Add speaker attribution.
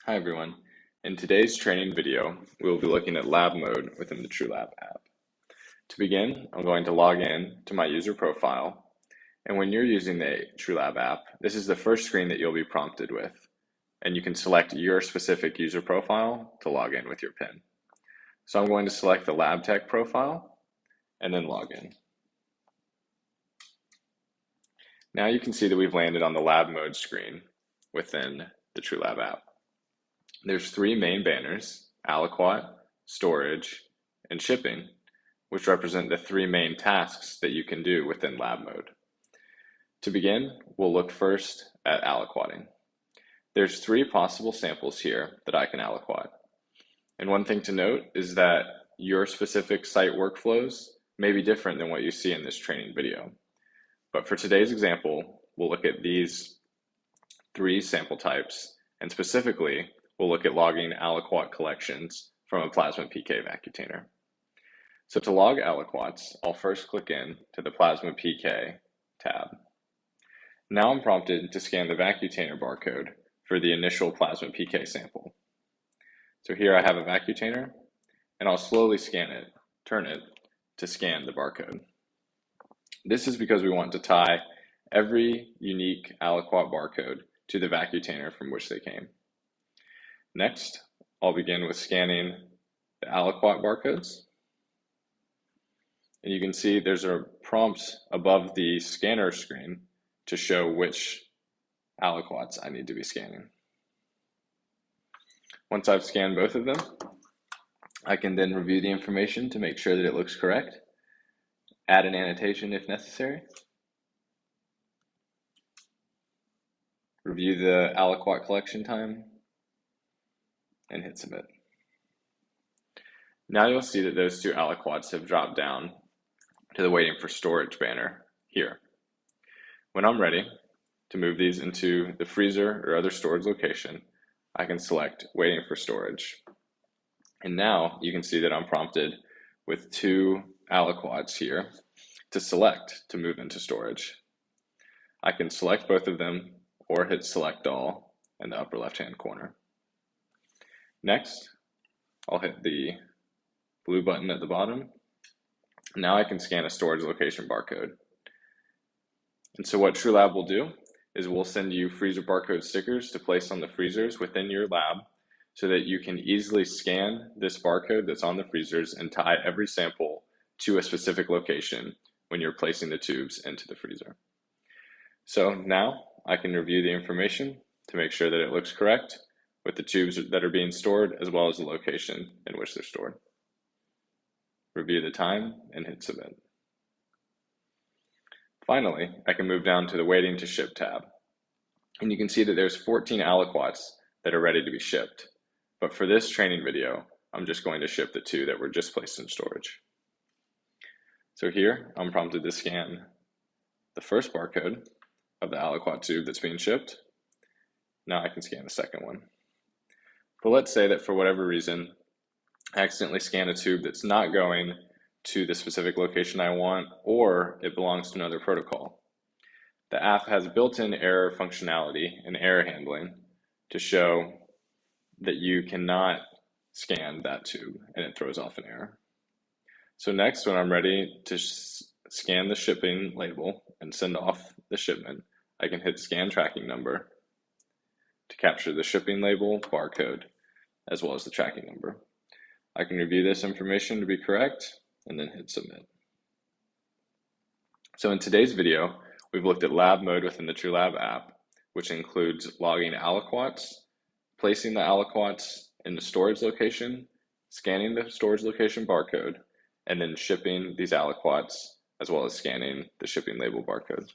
Speaker 1: Hi everyone. In today's training video, we will be looking at lab mode within the TrueLab app. To begin, I'm going to log in to my user profile. And when you're using the TrueLab app, this is the first screen that you'll be prompted with. And you can select your specific user profile to log in with your PIN. So I'm going to select the Lab Tech profile and then log in. Now you can see that we've landed on the lab mode screen within the TrueLab app. There's three main banners: aliquot, storage, and shipping, which represent the three main tasks that you can do within lab mode. To begin, we'll look first at aliquoting. There's three possible samples here that I can aliquot. And one thing to note is that your specific site workflows may be different than what you see in this training video. But for today's example, we'll look at these three sample types, and specifically, we'll look at logging aliquot collections from a Plasma PK Vacutainer. So to log aliquots, I'll first click in to the Plasma PK tab. Now I'm prompted to scan the Vacutainer barcode for the initial Plasma PK sample. So here I have a Vacutainer, and I'll slowly turn it to scan the barcode. This is because we want to tie every unique aliquot barcode to the Vacutainer from which they came. Next, I'll begin with scanning the aliquot barcodes. And you can see there's a prompt above the scanner screen to show which aliquots I need to be scanning. Once I've scanned both of them, I can then review the information to make sure that it looks correct, add an annotation if necessary, review the aliquot collection time, and hit submit. Now you'll see that those two aliquots have dropped down to the waiting for storage banner here. When I'm ready to move these into the freezer or other storage location, I can select waiting for storage. And now you can see that I'm prompted with two aliquots here to select to move into storage. I can select both of them or hit select all in the upper left-hand corner. Next, I'll hit the blue button at the bottom. Now I can scan a storage location barcode. And so what TrueLab will do is we'll send you freezer barcode stickers to place on the freezers within your lab so that you can easily scan this barcode that's on the freezers and tie every sample to a specific location when you're placing the tubes into the freezer. So now I can review the information to make sure that it looks correct with the tubes that are being stored as well as the location in which they're stored. Review the time and hit submit. Finally, I can move down to the waiting to ship tab. And you can see that there's 14 aliquots that are ready to be shipped. But for this training video, I'm just going to ship the two that were just placed in storage. So here, I'm prompted to scan the first barcode of the aliquot tube that's being shipped. Now I can scan the second one. But let's say that for whatever reason, I accidentally scan a tube that's not going to the specific location I want, or it belongs to another protocol. The app has built-in error functionality and error handling to show that you cannot scan that tube and it throws off an error. So next, when I'm ready to scan the shipping label and send off the shipment, I can hit scan tracking number to capture the shipping label, barcode, as well as the tracking number. I can review this information to be correct and then hit submit. So in today's video, we've looked at lab mode within the TrueLab app, which includes logging aliquots, placing the aliquots in the storage location, scanning the storage location barcode, and then shipping these aliquots, as well as scanning the shipping label barcode.